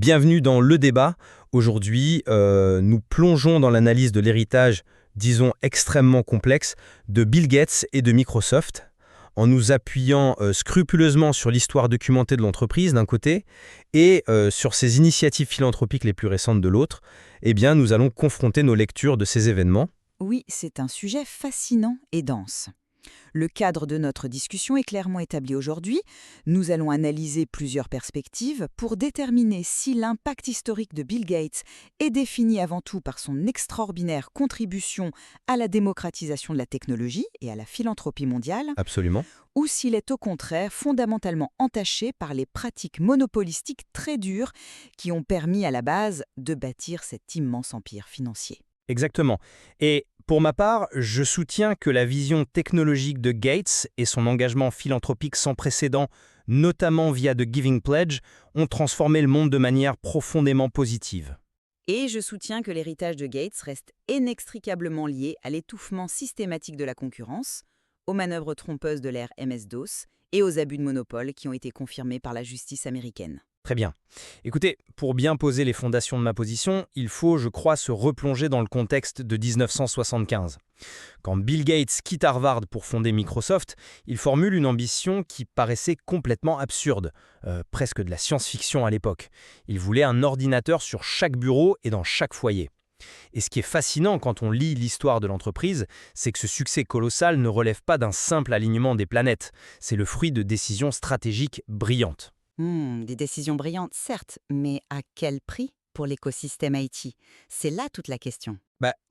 Bienvenue dans Le Débat. Aujourd'hui, nous plongeons dans l'analyse de l'héritage, disons extrêmement complexe, de Bill Gates et de Microsoft, en nous appuyant scrupuleusement sur l'histoire documentée de l'entreprise d'un côté et sur ses initiatives philanthropiques les plus récentes de l'autre. Eh bien, nous allons confronter nos lectures de ces événements. Oui, c'est un sujet fascinant et dense. Le cadre de notre discussion est clairement établi aujourd'hui. Nous allons analyser plusieurs perspectives pour déterminer si l'impact historique de Bill Gates est défini avant tout par son extraordinaire contribution à la démocratisation de la technologie et à la philanthropie mondiale, Absolument. ou s'il est au contraire fondamentalement entaché par les pratiques monopolistiques très dures qui ont permis à la base de bâtir cet immense empire financier. Exactement. Et pour ma part, je soutiens que la vision technologique de Gates et son engagement philanthropique sans précédent, notamment via The Giving Pledge, ont transformé le monde de manière profondément positive. Et je soutiens que l'héritage de Gates reste inextricablement lié à l'étouffement systématique de la concurrence, aux manœuvres trompeuses de l'ère MS-DOS et aux abus de monopole qui ont été confirmés par la justice américaine. Très bien. Écoutez, pour bien poser les fondations de ma position, il faut, je crois, se replonger dans le contexte de 1975. Quand Bill Gates quitte Harvard pour fonder Microsoft, il formule une ambition qui paraissait complètement absurde, presque de la science-fiction à l'époque. Il voulait un ordinateur sur chaque bureau et dans chaque foyer. Et ce qui est fascinant quand on lit l'histoire de l'entreprise, c'est que ce succès colossal ne relève pas d'un simple alignement des planètes. C'est le fruit de décisions stratégiques brillantes. Des décisions brillantes, certes, mais à quel prix pour l'écosystème IT? C'est là toute la question.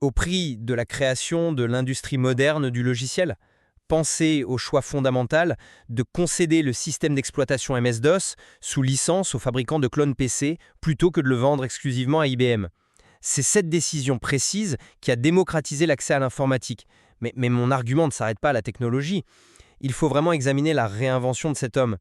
Au prix de la création de l'industrie moderne du logiciel. Pensez au choix fondamental de concéder le système d'exploitation MS-DOS sous licence aux fabricants de clones PC plutôt que de le vendre exclusivement à IBM. C'est cette décision précise qui a démocratisé l'accès à l'informatique. Mais mon argument ne s'arrête pas à la technologie. Il faut vraiment examiner la réinvention de cet homme.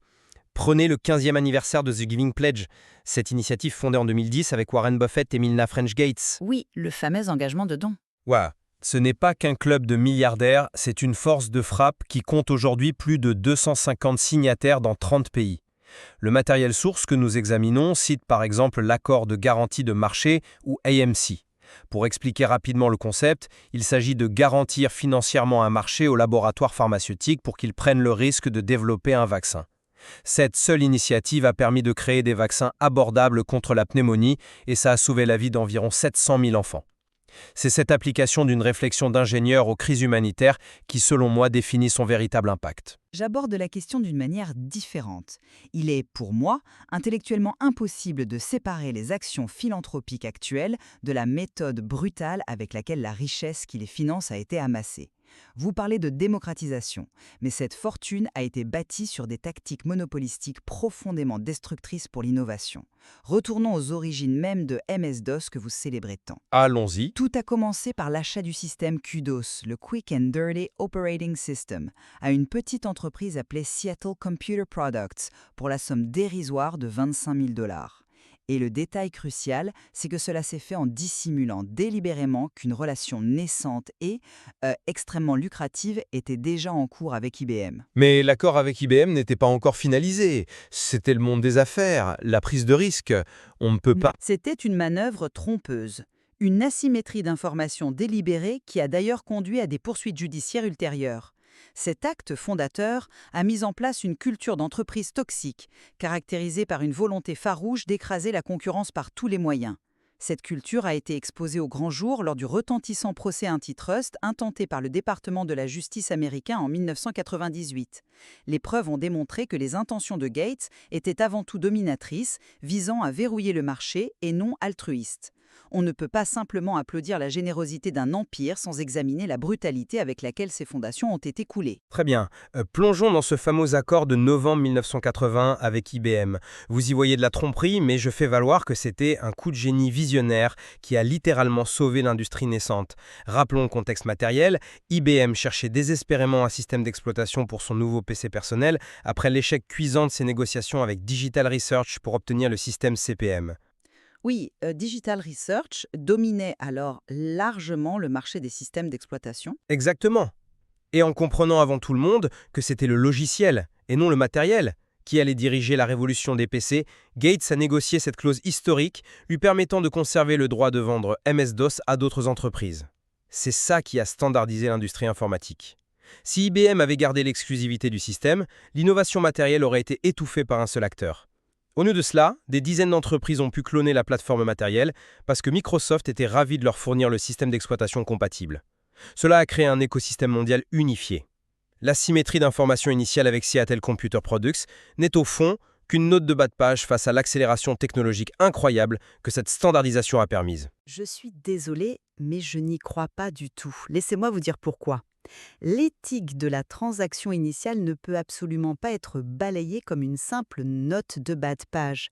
Prenez le 15e anniversaire de The Giving Pledge, cette initiative fondée en 2010 avec Warren Buffett et Milna French Gates. Oui, le fameux engagement de don. Ouah, ce n'est pas qu'un club de milliardaires, c'est une force de frappe qui compte aujourd'hui plus de 250 signataires dans 30 pays. Le matériel source que nous examinons cite par exemple l'accord de garantie de marché ou AMC. Pour expliquer rapidement le concept, il s'agit de garantir financièrement un marché aux laboratoires pharmaceutiques pour qu'ils prennent le risque de développer un vaccin. Cette seule initiative a permis de créer des vaccins abordables contre la pneumonie et ça a sauvé la vie d'environ 700 000 enfants. C'est cette application d'une réflexion d'ingénieur aux crises humanitaires qui, selon moi, définit son véritable impact. J'aborde la question d'une manière différente. Il est, pour moi, intellectuellement impossible de séparer les actions philanthropiques actuelles de la méthode brutale avec laquelle la richesse qui les finance a été amassée. Vous parlez de démocratisation, mais cette fortune a été bâtie sur des tactiques monopolistiques profondément destructrices pour l'innovation. Retournons aux origines même de MS-DOS que vous célébrez tant. Allons-y. Tout a commencé par l'achat du système QDOS, le Quick and Dirty Operating System, à une petite entreprise appelée Seattle Computer Products pour la somme dérisoire de 25 000 $. Et le détail crucial, c'est que cela s'est fait en dissimulant délibérément qu'une relation naissante et extrêmement lucrative était déjà en cours avec IBM. Mais l'accord avec IBM n'était pas encore finalisé. C'était le monde des affaires, la prise de risque. On ne peut pas... C'était une manœuvre trompeuse. Une asymétrie d'information délibérée qui a d'ailleurs conduit à des poursuites judiciaires ultérieures. Cet acte fondateur a mis en place une culture d'entreprise toxique, caractérisée par une volonté farouche d'écraser la concurrence par tous les moyens. Cette culture a été exposée au grand jour lors du retentissant procès antitrust intenté par le département de la justice américain en 1998. Les preuves ont démontré que les intentions de Gates étaient avant tout dominatrices, visant à verrouiller le marché et non altruistes. On ne peut pas simplement applaudir la générosité d'un empire sans examiner la brutalité avec laquelle ses fondations ont été coulées. Très bien. Plongeons dans ce fameux accord de novembre 1980 avec IBM. Vous y voyez de la tromperie, mais je fais valoir que c'était un coup de génie visionnaire qui a littéralement sauvé l'industrie naissante. Rappelons le contexte matériel. IBM cherchait désespérément un système d'exploitation pour son nouveau PC personnel après l'échec cuisant de ses négociations avec Digital Research pour obtenir le système CP/M. Oui, Digital Research dominait alors largement le marché des systèmes d'exploitation. Exactement. Et en comprenant avant tout le monde que c'était le logiciel et non le matériel qui allait diriger la révolution des PC, Gates a négocié cette clause historique, lui permettant de conserver le droit de vendre MS-DOS à d'autres entreprises. C'est ça qui a standardisé l'industrie informatique. Si IBM avait gardé l'exclusivité du système, l'innovation matérielle aurait été étouffée par un seul acteur. Au lieu de cela, des dizaines d'entreprises ont pu cloner la plateforme matérielle parce que Microsoft était ravi de leur fournir le système d'exploitation compatible. Cela a créé un écosystème mondial unifié. L'asymétrie d'information initiale avec Seattle Computer Products n'est au fond qu'une note de bas de page face à l'accélération technologique incroyable que cette standardisation a permise. Je suis désolée, mais je n'y crois pas du tout. Laissez-moi vous dire pourquoi. L'éthique de la transaction initiale ne peut absolument pas être balayée comme une simple note de bas de page.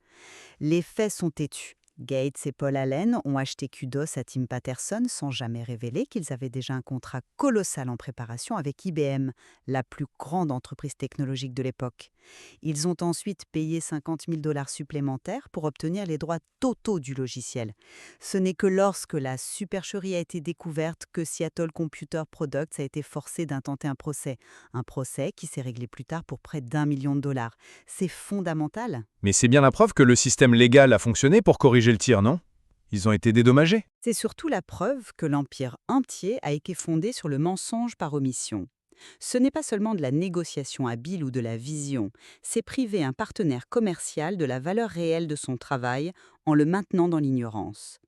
Les faits sont têtus. Gates et Paul Allen ont acheté Kudos à Tim Patterson sans jamais révéler qu'ils avaient déjà un contrat colossal en préparation avec IBM, la plus grande entreprise technologique de l'époque. Ils ont ensuite payé 50 000 $ supplémentaires pour obtenir les droits totaux du logiciel. Ce n'est que lorsque la supercherie a été découverte que Seattle Computer Products a été forcé d'intenter un procès qui s'est réglé plus tard pour près d'1 million de dollars. C'est fondamental. Mais c'est bien la preuve que le système légal a fonctionné pour corriger le tir, non? Ils ont été dédommagés. C'est surtout la preuve que l'empire entier a été fondé sur le mensonge par omission. Ce n'est pas seulement de la négociation habile ou de la vision, c'est priver un partenaire commercial de la valeur réelle de son travail en le maintenant dans l'ignorance.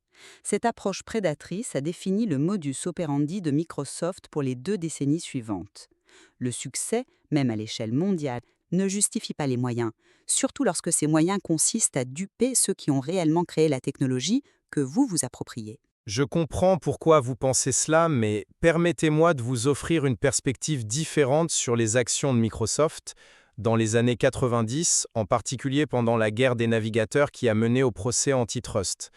Cette approche prédatrice a défini le modus operandi de Microsoft pour les 2 décennies suivantes. Le succès, même à l'échelle mondiale, ne justifie pas les moyens, surtout lorsque ces moyens consistent à duper ceux qui ont réellement créé la technologie que vous vous appropriez. Je comprends pourquoi vous pensez cela, mais permettez-moi de vous offrir une perspective différente sur les actions de Microsoft dans les années 90, en particulier pendant la guerre des navigateurs qui a mené au procès antitrust.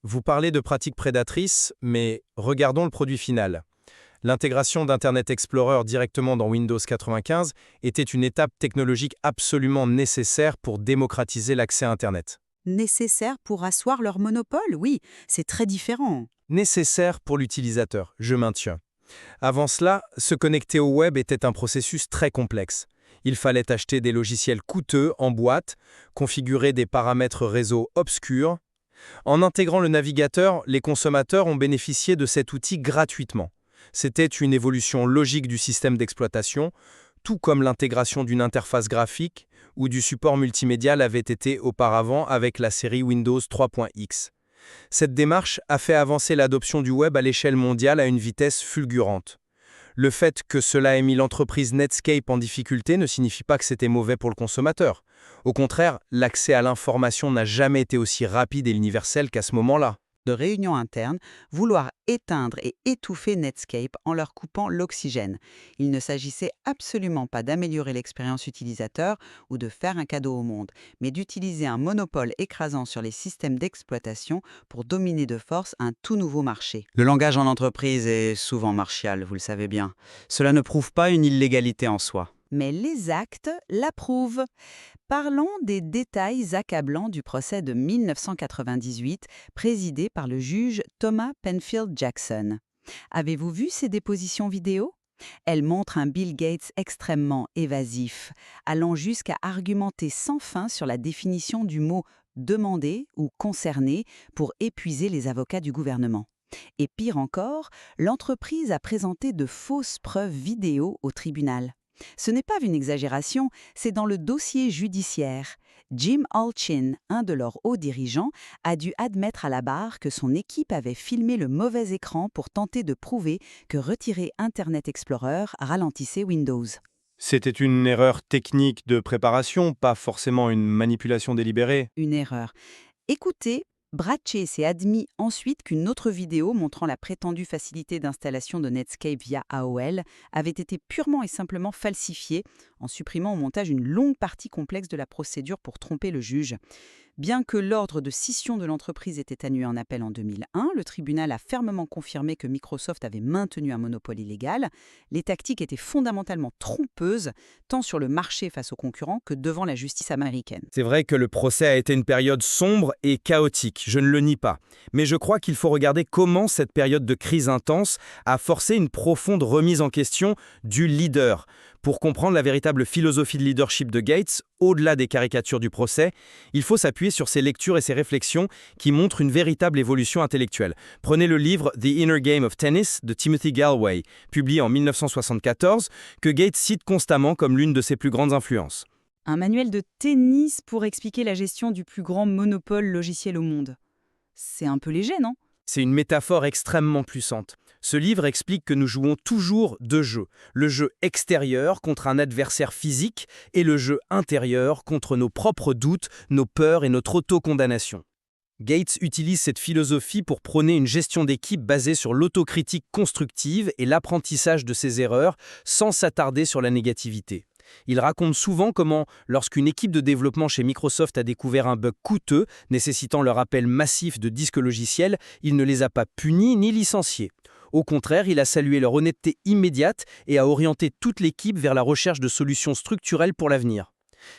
Vous parlez de pratiques prédatrices, mais regardons le produit final. L'intégration d'Internet Explorer directement dans Windows 95 était une étape technologique absolument nécessaire pour démocratiser l'accès à Internet. Nécessaire pour asseoir leur monopole, oui, c'est très différent. Nécessaire pour l'utilisateur, je maintiens. Avant cela, se connecter au web était un processus très complexe. Il fallait acheter des logiciels coûteux en boîte, configurer des paramètres réseau obscurs. En intégrant le navigateur, les consommateurs ont bénéficié de cet outil gratuitement. C'était une évolution logique du système d'exploitation, tout comme l'intégration d'une interface graphique ou du support multimédia l'avait été auparavant avec la série Windows 3.x. Cette démarche a fait avancer l'adoption du web à l'échelle mondiale à une vitesse fulgurante. Le fait que cela ait mis l'entreprise Netscape en difficulté ne signifie pas que c'était mauvais pour le consommateur. Au contraire, l'accès à l'information n'a jamais été aussi rapide et universel qu'à ce moment-là. De réunions internes, vouloir éteindre et étouffer Netscape en leur coupant l'oxygène. Il ne s'agissait absolument pas d'améliorer l'expérience utilisateur ou de faire un cadeau au monde, mais d'utiliser un monopole écrasant sur les systèmes d'exploitation pour dominer de force un tout nouveau marché. Le langage en entreprise est souvent martial, vous le savez bien. Cela ne prouve pas une illégalité en soi. Mais les actes l'approuvent. Parlons des détails accablants du procès de 1998, présidé par le juge Thomas Penfield Jackson. Avez-vous vu ces dépositions vidéo? Elles montrent un Bill Gates extrêmement évasif, allant jusqu'à argumenter sans fin sur la définition du mot « demander » ou « concerner » pour épuiser les avocats du gouvernement. Et pire encore, l'entreprise a présenté de fausses preuves vidéo au tribunal. Ce n'est pas une exagération, c'est dans le dossier judiciaire. Jim Allchin, un de leurs hauts dirigeants, a dû admettre à la barre que son équipe avait filmé le mauvais écran pour tenter de prouver que retirer Internet Explorer ralentissait Windows. C'était une erreur technique de préparation, pas forcément une manipulation délibérée. Une erreur. Écoutez, Brad Chase a admis ensuite qu'une autre vidéo montrant la prétendue facilité d'installation de Netscape via AOL avait été purement et simplement falsifiée en supprimant au montage une longue partie complexe de la procédure pour tromper le juge. Bien que l'ordre de scission de l'entreprise ait été annulé en appel en 2001, le tribunal a fermement confirmé que Microsoft avait maintenu un monopole illégal. Les tactiques étaient fondamentalement trompeuses, tant sur le marché face aux concurrents que devant la justice américaine. C'est vrai que le procès a été une période sombre et chaotique, je ne le nie pas. Mais je crois qu'il faut regarder comment cette période de crise intense a forcé une profonde remise en question du leader. Pour comprendre la véritable philosophie de leadership de Gates, au-delà des caricatures du procès, il faut s'appuyer sur ses lectures et ses réflexions qui montrent une véritable évolution intellectuelle. Prenez le livre The Inner Game of Tennis de Timothy Gallwey, publié en 1974, que Gates cite constamment comme l'une de ses plus grandes influences. Un manuel de tennis pour expliquer la gestion du plus grand monopole logiciel au monde. C'est un peu léger, non? C'est une métaphore extrêmement puissante. Ce livre explique que nous jouons toujours deux jeux. Le jeu extérieur contre un adversaire physique et le jeu intérieur contre nos propres doutes, nos peurs et notre autocondamnation. Gates utilise cette philosophie pour prôner une gestion d'équipe basée sur l'autocritique constructive et l'apprentissage de ses erreurs sans s'attarder sur la négativité. Il raconte souvent comment, lorsqu'une équipe de développement chez Microsoft a découvert un bug coûteux nécessitant le rappel massif de disques logiciels, il ne les a pas punis ni licenciés. Au contraire, il a salué leur honnêteté immédiate et a orienté toute l'équipe vers la recherche de solutions structurelles pour l'avenir.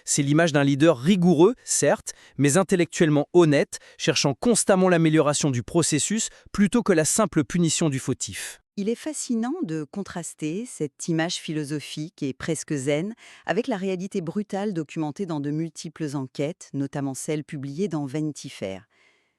C'est l'image d'un leader rigoureux, certes, mais intellectuellement honnête, cherchant constamment l'amélioration du processus plutôt que la simple punition du fautif. Il est fascinant de contraster cette image philosophique et presque zen avec la réalité brutale documentée dans de multiples enquêtes, notamment celles publiées dans Vanity Fair.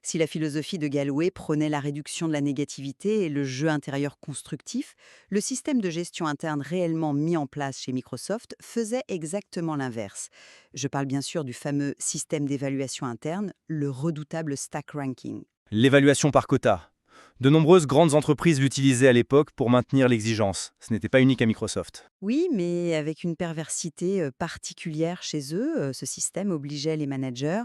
Si la philosophie de Gallwey prônait la réduction de la négativité et le jeu intérieur constructif, le système de gestion interne réellement mis en place chez Microsoft faisait exactement l'inverse. Je parle bien sûr du fameux système d'évaluation interne, le redoutable Stack Ranking. L'évaluation par quota. De nombreuses grandes entreprises l'utilisaient à l'époque pour maintenir l'exigence. Ce n'était pas unique à Microsoft. Oui, mais avec une perversité particulière chez eux, ce système obligeait les managers,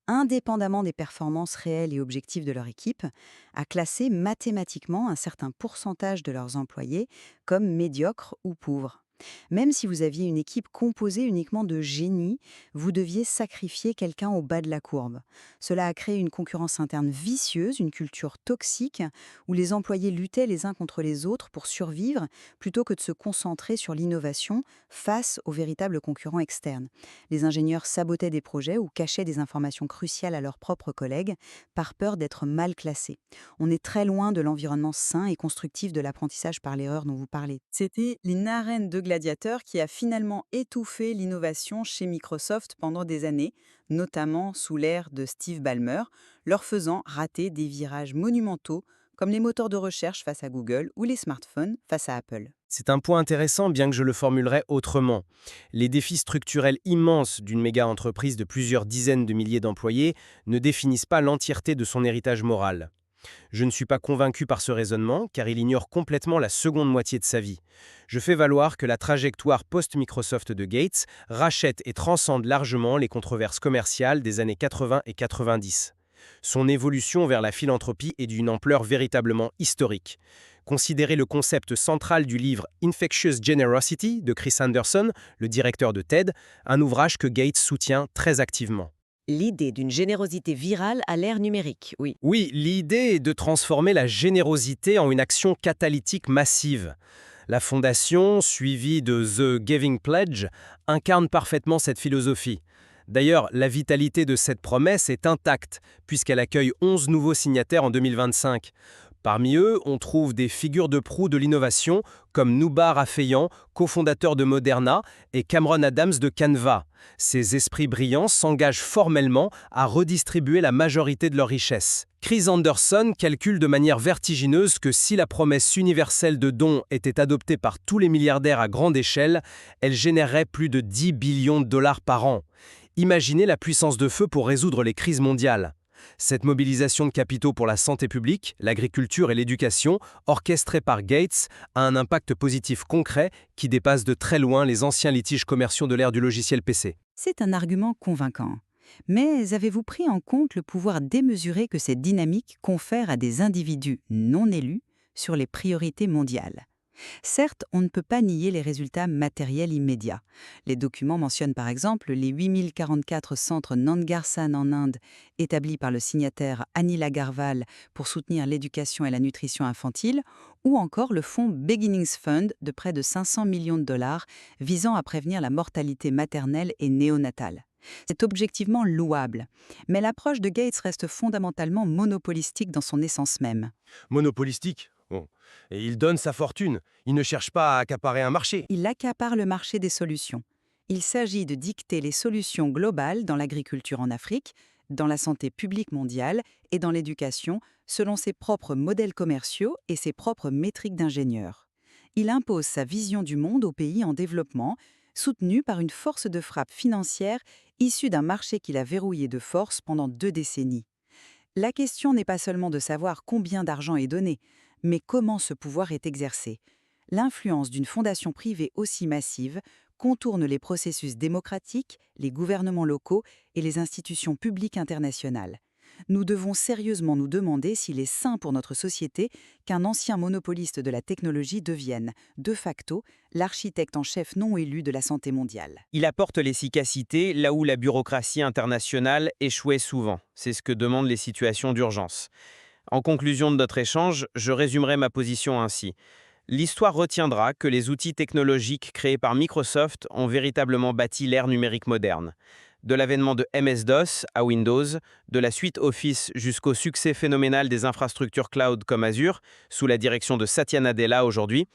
indépendamment des performances réelles et objectives de leur équipe, à classer mathématiquement un certain pourcentage de leurs employés comme médiocres ou pauvres. Même si vous aviez une équipe composée uniquement de génies, vous deviez sacrifier quelqu'un au bas de la courbe. Cela a créé une concurrence interne vicieuse, une culture toxique, où les employés luttaient les uns contre les autres pour survivre, plutôt que de se concentrer sur l'innovation face aux véritables concurrents externes. Les ingénieurs sabotaient des projets ou cachaient des informations cruciales à leurs propres collègues, par peur d'être mal classés. On est très loin de l'environnement sain et constructif de l'apprentissage par l'erreur dont vous parlez. C'était une arène de gladiateur qui a finalement étouffé l'innovation chez Microsoft pendant des années, notamment sous l'ère de Steve Ballmer, leur faisant rater des virages monumentaux comme les moteurs de recherche face à Google ou les smartphones face à Apple. C'est un point intéressant, bien que je le formulerais autrement. Les défis structurels immenses d'une méga-entreprise de plusieurs dizaines de milliers d'employés ne définissent pas l'entièreté de son héritage moral. Je ne suis pas convaincu par ce raisonnement, car il ignore complètement la seconde moitié de sa vie. Je fais valoir que la trajectoire post-Microsoft de Gates rachète et transcende largement les controverses commerciales des années 80 et 90. Son évolution vers la philanthropie est d'une ampleur véritablement historique. Considérez le concept central du livre Infectious Generosity de Chris Anderson, le directeur de TED, un ouvrage que Gates soutient très activement. L'idée d'une générosité virale à l'ère numérique, oui. Oui, l'idée est de transformer la générosité en une action catalytique massive. La fondation, suivie de The Giving Pledge, incarne parfaitement cette philosophie. D'ailleurs, la vitalité de cette promesse est intacte, puisqu'elle accueille 11 nouveaux signataires en 2025. Parmi eux, on trouve des figures de proue de l'innovation, comme Noubar Afeyan, cofondateur de Moderna, et Cameron Adams de Canva. Ces esprits brillants s'engagent formellement à redistribuer la majorité de leurs richesses. Chris Anderson calcule de manière vertigineuse que si la promesse universelle de dons était adoptée par tous les milliardaires à grande échelle, elle générerait plus de 10 billions de dollars par an. Imaginez la puissance de feu pour résoudre les crises mondiales. Cette mobilisation de capitaux pour la santé publique, l'agriculture et l'éducation, orchestrée par Gates, a un impact positif concret qui dépasse de très loin les anciens litiges commerciaux de l'ère du logiciel PC. C'est un argument convaincant. Mais avez-vous pris en compte le pouvoir démesuré que cette dynamique confère à des individus non élus sur les priorités mondiales ? Certes, on ne peut pas nier les résultats matériels immédiats. Les documents mentionnent par exemple les 8044 centres Nangarsan en Inde établis par le signataire Anil Agarwal pour soutenir l'éducation et la nutrition infantile, ou encore le fonds Beginnings Fund de près de 500 millions de dollars visant à prévenir la mortalité maternelle et néonatale. C'est objectivement louable, mais l'approche de Gates reste fondamentalement monopolistique dans son essence même. Monopolistique ? Bon. Et il donne sa fortune. Il ne cherche pas à accaparer un marché. Il accapare le marché des solutions. Il s'agit de dicter les solutions globales dans l'agriculture en Afrique, dans la santé publique mondiale et dans l'éducation, selon ses propres modèles commerciaux et ses propres métriques d'ingénieur. Il impose sa vision du monde aux pays en développement, soutenu par une force de frappe financière issue d'un marché qu'il a verrouillé de force pendant 2 décennies. La question n'est pas seulement de savoir combien d'argent est donné, mais comment ce pouvoir est exercé. L'influence d'une fondation privée aussi massive contourne les processus démocratiques, les gouvernements locaux et les institutions publiques internationales. Nous devons sérieusement nous demander s'il est sain pour notre société qu'un ancien monopoliste de la technologie devienne, de facto, l'architecte en chef non élu de la santé mondiale. Il apporte l'efficacité là où la bureaucratie internationale échouait souvent. C'est ce que demandent les situations d'urgence. En conclusion de notre échange, je résumerai ma position ainsi. L'histoire retiendra que les outils technologiques créés par Microsoft ont véritablement bâti l'ère numérique moderne. De l'avènement de MS-DOS à Windows, de la suite Office jusqu'au succès phénoménal des infrastructures cloud comme Azure, sous la direction de Satya Nadella aujourd'hui,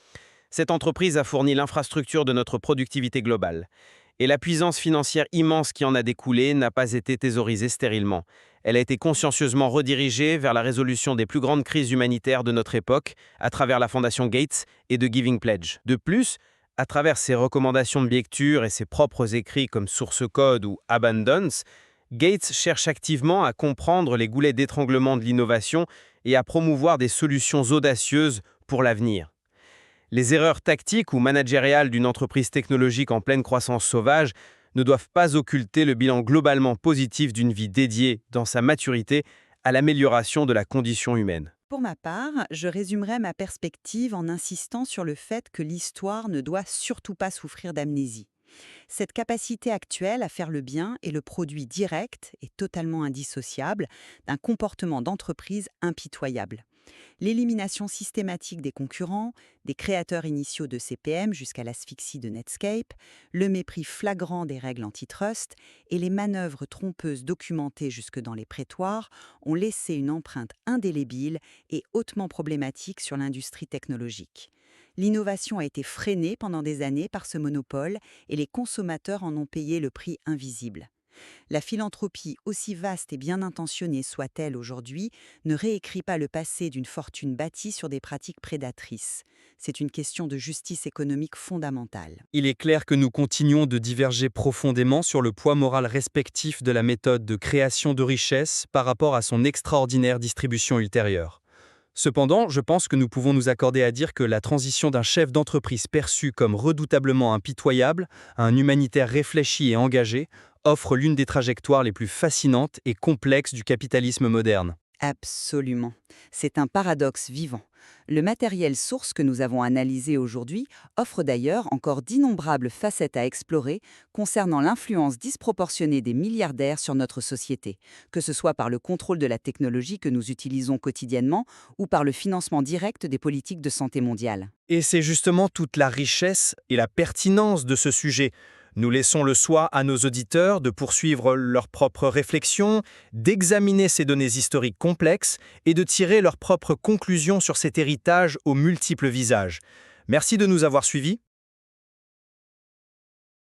cette entreprise a fourni l'infrastructure de notre productivité globale. Et la puissance financière immense qui en a découlé n'a pas été thésaurisée stérilement. Elle a été consciencieusement redirigée vers la résolution des plus grandes crises humanitaires de notre époque à travers la Fondation Gates et de Giving Pledge. De plus, à travers ses recommandations de lecture et ses propres écrits comme Source Code ou Abundance, Gates cherche activement à comprendre les goulets d'étranglement de l'innovation et à promouvoir des solutions audacieuses pour l'avenir. Les erreurs tactiques ou managériales d'une entreprise technologique en pleine croissance sauvage ne doivent pas occulter le bilan globalement positif d'une vie dédiée, dans sa maturité, à l'amélioration de la condition humaine. Pour ma part, je résumerai ma perspective en insistant sur le fait que l'histoire ne doit surtout pas souffrir d'amnésie. Cette capacité actuelle à faire le bien est le produit direct et totalement indissociable d'un comportement d'entreprise impitoyable. L'élimination systématique des concurrents, des créateurs initiaux de CPM jusqu'à l'asphyxie de Netscape, le mépris flagrant des règles antitrust et les manœuvres trompeuses documentées jusque dans les prétoires ont laissé une empreinte indélébile et hautement problématique sur l'industrie technologique. L'innovation a été freinée pendant des années par ce monopole et les consommateurs en ont payé le prix invisible. La philanthropie, aussi vaste et bien intentionnée soit-elle aujourd'hui, ne réécrit pas le passé d'une fortune bâtie sur des pratiques prédatrices. C'est une question de justice économique fondamentale. Il est clair que nous continuons de diverger profondément sur le poids moral respectif de la méthode de création de richesse par rapport à son extraordinaire distribution ultérieure. Cependant, je pense que nous pouvons nous accorder à dire que la transition d'un chef d'entreprise perçu comme redoutablement impitoyable à un humanitaire réfléchi et engagé offre l'une des trajectoires les plus fascinantes et complexes du capitalisme moderne. Absolument. C'est un paradoxe vivant. Le matériel source que nous avons analysé aujourd'hui offre d'ailleurs encore d'innombrables facettes à explorer concernant l'influence disproportionnée des milliardaires sur notre société, que ce soit par le contrôle de la technologie que nous utilisons quotidiennement ou par le financement direct des politiques de santé mondiale. Et c'est justement toute la richesse et la pertinence de ce sujet. Nous laissons le soin à nos auditeurs de poursuivre leurs propres réflexions, d'examiner ces données historiques complexes et de tirer leurs propres conclusions sur cet héritage aux multiples visages. Merci de nous avoir suivis.